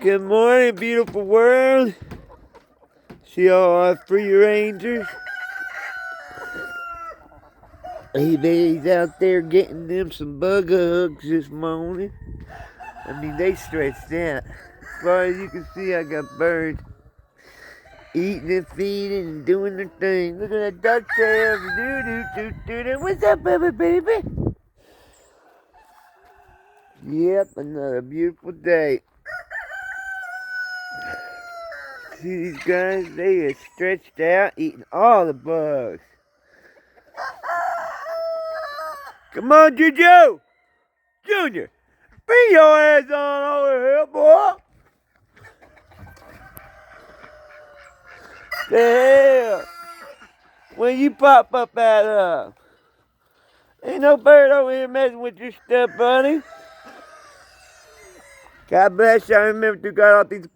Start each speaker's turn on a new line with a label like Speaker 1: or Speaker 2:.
Speaker 1: Good morning, beautiful world. See all our free rangers? He's out there getting them some bug hugs this morning. I mean, they stretched out. As far as you can see, I got birds eating and feeding and doing their thing. Look at that ducktails. Do-do-do-do-do. What's up, baby? Yep, another beautiful day. See these guys? They are stretched out, eating all the bugs. Come on, Juju! Junior! Bring your ass on over here, boy! The hell? When you pop up out of? Ain't no bird over here messing with your stuff, buddy. God bless you. I remember you got all these